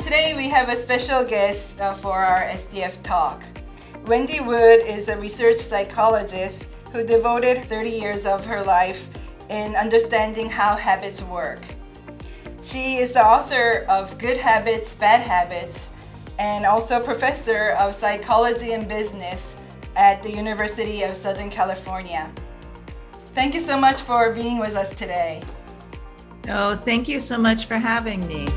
Today we have a special guest for our SDF talk. Wendy Wood is a research psychologist who devoted 30 years of her life in understanding how habits work. She is the author of Good Habits, Bad Habits, and also professor of psychology and business at the University of Southern California. Thank you so much for being with us today. Oh, thank you so much for having me.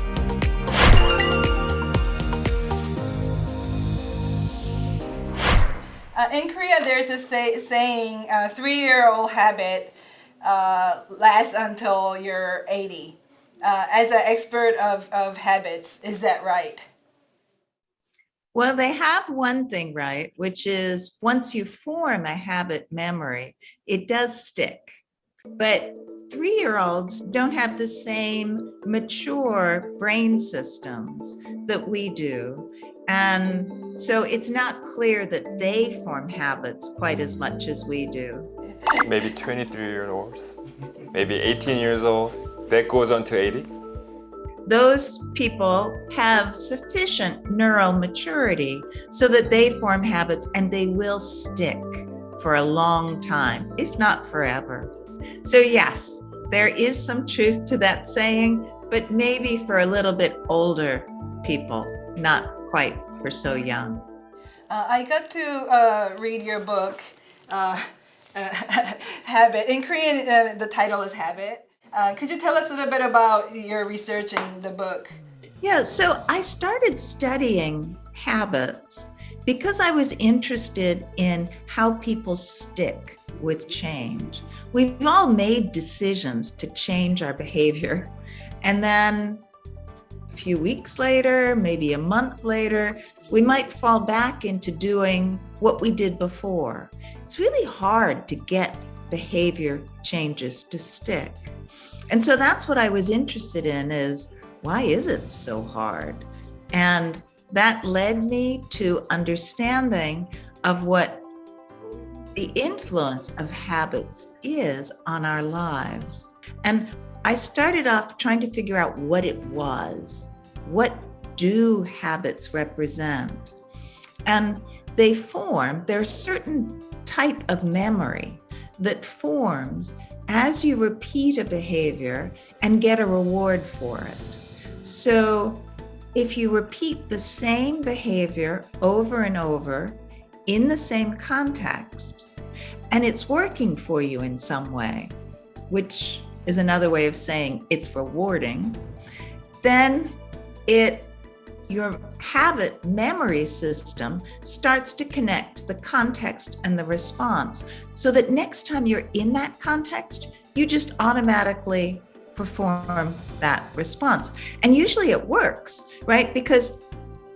In Korea, there's a saying, a 3-year-old habit lasts until you're 80. As an expert of habits, is that right? Well, they have one thing right, which is once you form a habit memory, it does stick. But 3-year-olds don't have the same mature brain systems that we do. And so it's not clear that they form habits quite as much as we do. Maybe 23-year-olds, maybe 18 years old, that goes on to 80. Those people have sufficient neural maturity so that they form habits and they will stick for a long time, if not forever. So yes, there is some truth to that saying, but maybe for a little bit older people, not quite for so young. I got to read your book, Habit. In Korean, the title is Habit. Could you tell us a little bit about your research in the book? Yeah, so I started studying habits because I was interested in how people stick with change. We've all made decisions to change our behavior, and then a few weeks later, maybe a month later, we might fall back into doing what we did before. It's really hard to get behavior changes to stick. And so that's what I was interested in, is why is it so hard? And that led me to understanding of what the influence of habits is on our lives. And I started off trying to figure out what it was. What do habits represent? And there's a certain type of memory that forms as you repeat a behavior and get a reward for it. So if you repeat the same behavior over and over in the same context, and it's working for you in some way, which is another way of saying it's rewarding, then your habit memory system starts to connect the context and the response so that next time you're in that context, you just automatically perform that response. And usually it works, right? Because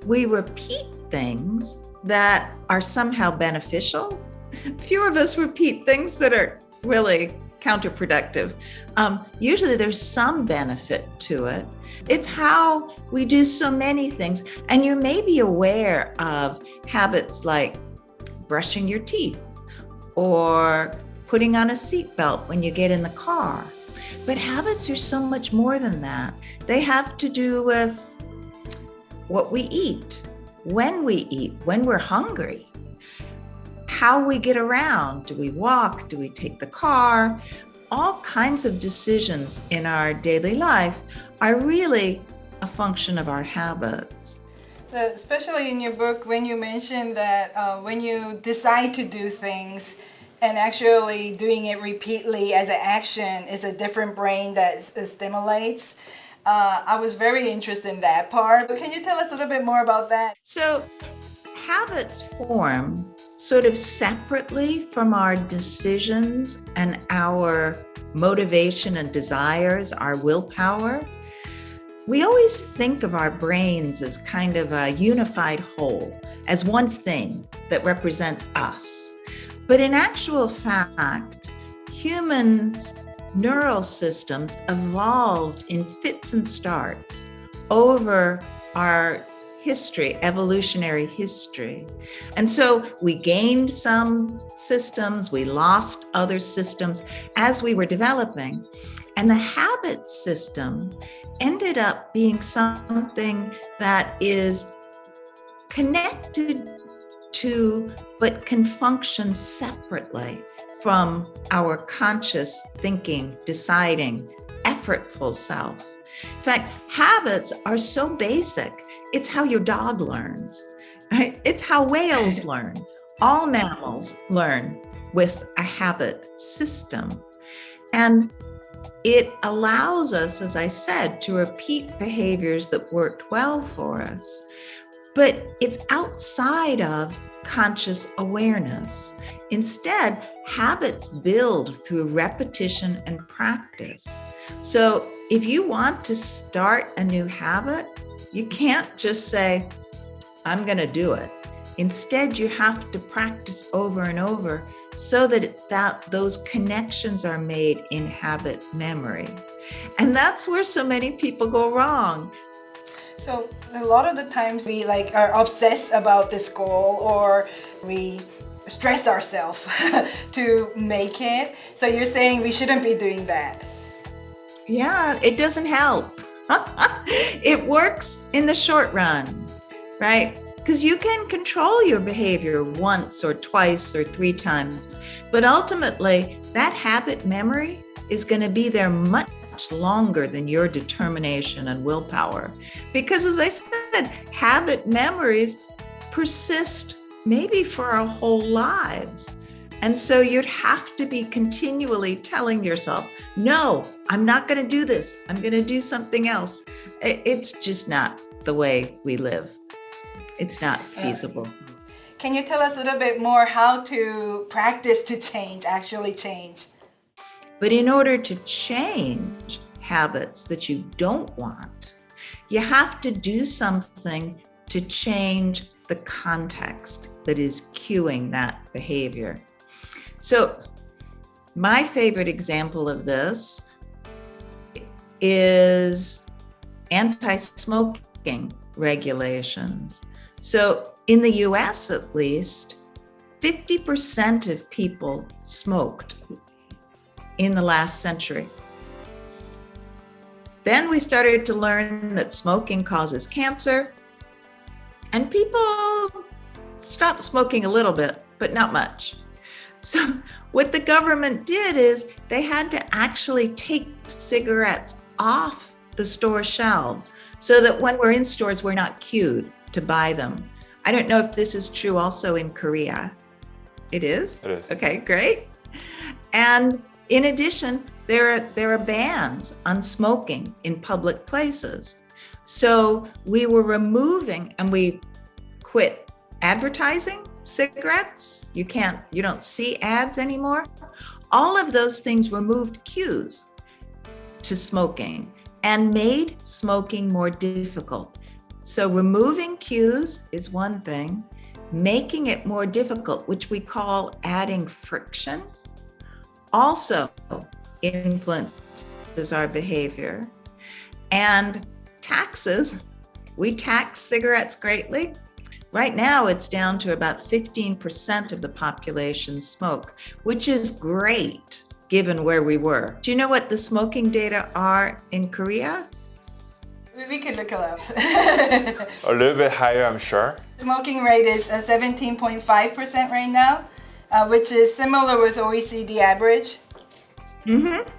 we repeat things that are somehow beneficial. Few of us repeat things that are really counterproductive. Usually there's some benefit to it. It's how we do so many things. And you may be aware of habits like brushing your teeth or putting on a seatbelt when you get in the car. But habits are so much more than that. They have to do with what we eat, when we're hungry, how we get around. Do we walk? Do we take the car? All kinds of decisions in our daily life are really a function of our habits. Especially in your book, when you mention that when you decide to do things and actually doing it repeatedly as an action is a different brain that stimulates. I was very interested in that part. Can you tell us a little bit more about that? So habits form sort of separately from our decisions and our motivation and desires, our willpower. We always think of our brains as kind of a unified whole, as one thing that represents us. But in actual fact, humans' neural systems evolved in fits and starts over our history, evolutionary history. And so we gained some systems, we lost other systems as we were developing. And the habit system ended up being something that is connected to, but can function separately from our conscious thinking, deciding, effortful self. In fact, habits are so basic. It's how your dog learns, right? It's how whales learn. All mammals learn with a habit system. And it allows us, as I said, to repeat behaviors that worked well for us, but it's outside of conscious awareness. Instead, habits build through repetition and practice. So if you want to start a new habit, you can't just say, I'm going to do it. Instead, you have to practice over and over so that those connections are made in habit memory. And that's where so many people go wrong. So a lot of the times we are obsessed about this goal, or we stress ourselves to make it. So you're saying we shouldn't be doing that. Yeah, it doesn't help. It works in the short run, right? Because you can control your behavior once or twice or 3 times, but ultimately that habit memory is going to be there much longer than your determination and willpower. Because as I said, habit memories persist maybe for our whole lives. And so you'd have to be continually telling yourself, no, I'm not going to do this. I'm going to do something else. It's just not the way we live. It's not feasible. Can you tell us a little bit more how to practice to change, actually change? But in order to change habits that you don't want, you have to do something to change the context that is cueing that behavior. So my favorite example of this is anti-smoking regulations. So in the US, at least, 50% of people smoked in the last century. Then we started to learn that smoking causes cancer, and people stopped smoking a little bit, but not much. So what the government did is they had to actually take cigarettes off the store shelves so that when we're in stores, we're not cued to buy them. I don't know if this is true also in Korea. It is? It is. Okay, great. And in addition, there are bans on smoking in public places. So we were removing, and we quit advertising cigarettes. You don't see ads anymore. All of those things removed cues to smoking and made smoking more difficult. So removing cues is one thing, making it more difficult, which we call adding friction, also influences our behavior. And taxes, we tax cigarettes greatly. Right now, it's down to about 15% of the population smoke, which is great given where we were. Do you know what the smoking data are in Korea? We could look it up. A little bit higher, I'm sure. Smoking rate is 17.5% right now, which is similar with OECD average. Mm-hmm.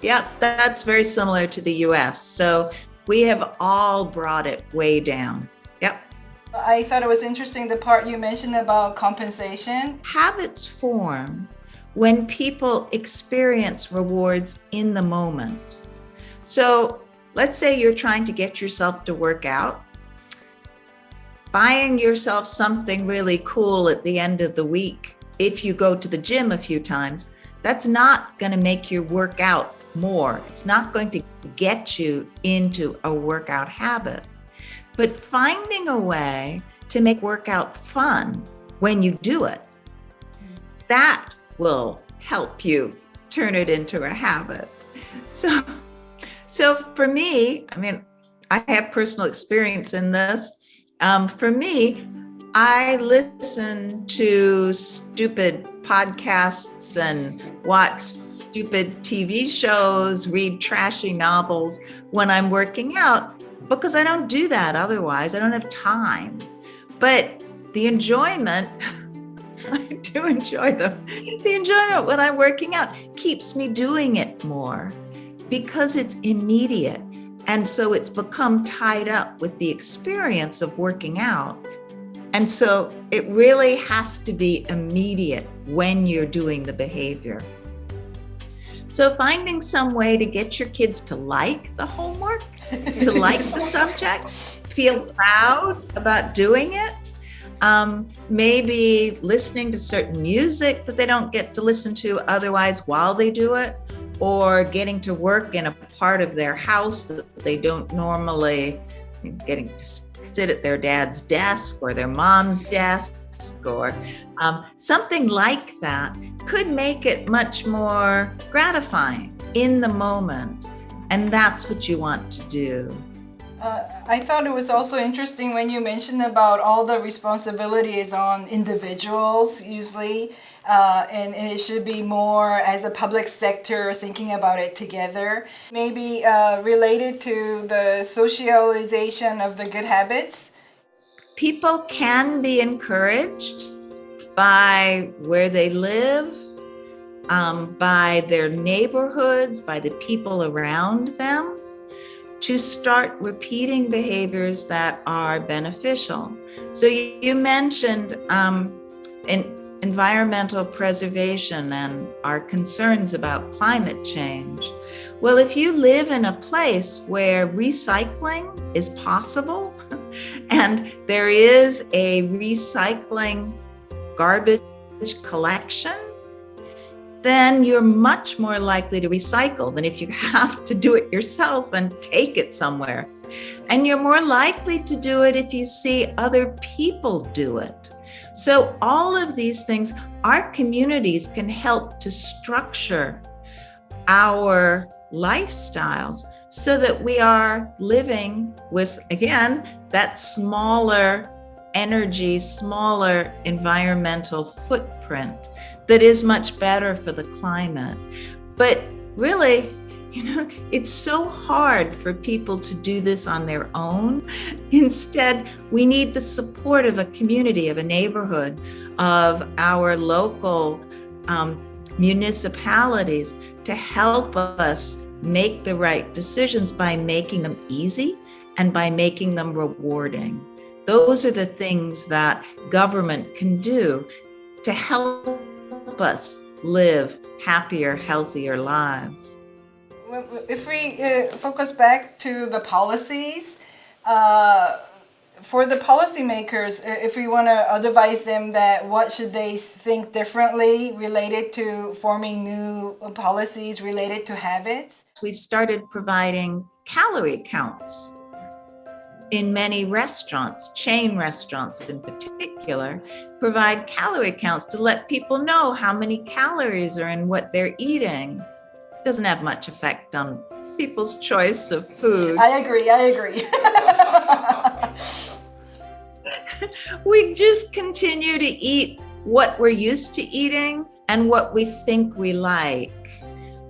Yeah, that's very similar to the US. So we have all brought it way down. Yep. I thought it was interesting the part you mentioned about compensation. Habits form when people experience rewards in the moment. So let's say you're trying to get yourself to work out. Buying yourself something really cool at the end of the week, if you go to the gym a few times, that's not going to make you work out more. It's not going to get you into a workout habit. But finding a way to make workout fun when you do it, that will help you turn it into a habit. So for me, I mean, I have personal experience in this. For me, I listen to stupid podcasts and watch stupid TV shows, read trashy novels when I'm working out because I don't do that otherwise. I don't have time. But the enjoyment, I do enjoy them. The enjoyment when I'm working out keeps me doing it more because it's immediate. And so it's become tied up with the experience of working out. And so it really has to be immediate when you're doing the behavior. So finding some way to get your kids to like the homework, to like the subject, feel proud about doing it. Maybe listening to certain music that they don't get to listen to otherwise while they do it, or getting to work in a part of their house that they don't normally, getting to sit at their dad's desk or their mom's desk, or something like that could make it much more gratifying in the moment. And that's what you want to do. I thought it was also interesting when you mentioned about all the responsibilities on individuals usually, and it should be more as a public sector thinking about it together. Maybe related to the socialization of the good habits. People can be encouraged by where they live, by their neighborhoods, by the people around them, to start repeating behaviors that are beneficial. So you mentioned environmental preservation and our concerns about climate change. Well, if you live in a place where recycling is possible and there is a recycling garbage collection, then you're much more likely to recycle than if you have to do it yourself and take it somewhere. And you're more likely to do it if you see other people do it. So all of these things, our communities can help to structure our lifestyles so that we are living with, again, that smaller energy, smaller environmental footprint that is much better for the climate. But really, it's so hard for people to do this on their own. Instead, we need the support of a community, of a neighborhood, of our local municipalities to help us make the right decisions by making them easy and by making them rewarding. Those are the things that government can do to help us live happier, healthier lives. If we focus back to the policies, for the policymakers, if we want to advise them that what should they think differently related to forming new policies related to habits? We've started providing calorie counts in many restaurants, chain restaurants in particular, provide calorie counts to let people know how many calories are in what they're eating. It doesn't have much effect on people's choice of food. I agree. We just continue to eat what we're used to eating and what we think we like.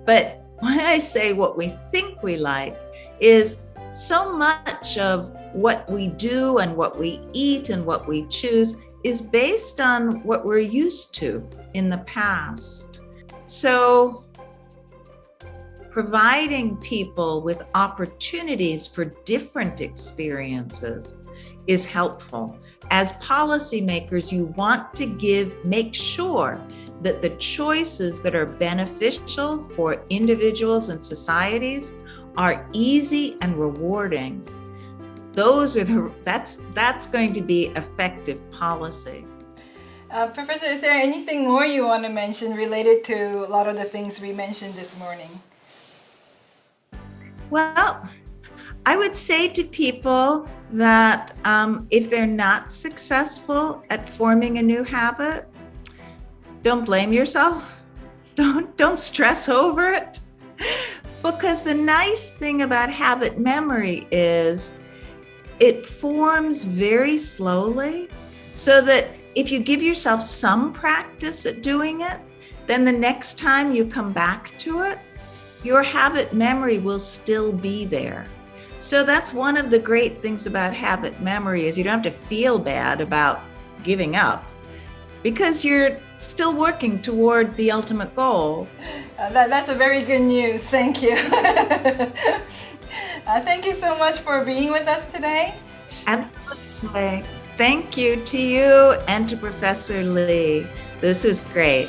But when I say what we think we like is so much of what we do and what we eat and what we choose is based on what we're used to in the past. So providing people with opportunities for different experiences is helpful. As policymakers, you want to make sure that the choices that are beneficial for individuals and societies are easy and rewarding. That's going to be effective policy. Professor, is there anything more you want to mention related to a lot of the things we mentioned this morning? Well, I would say to people that if they're not successful at forming a new habit, don't blame yourself. Don't stress over it. Because the nice thing about habit memory is it forms very slowly. so that if you give yourself some practice at doing it, then the next time you come back to it, your habit memory will still be there. So that's one of the great things about habit memory is you don't have to feel bad about giving up because you're still working toward the ultimate goal. That's a very good news. Thank you. Thank you so much for being with us today. Absolutely. Thank you to you and to Professor Lee. This was great.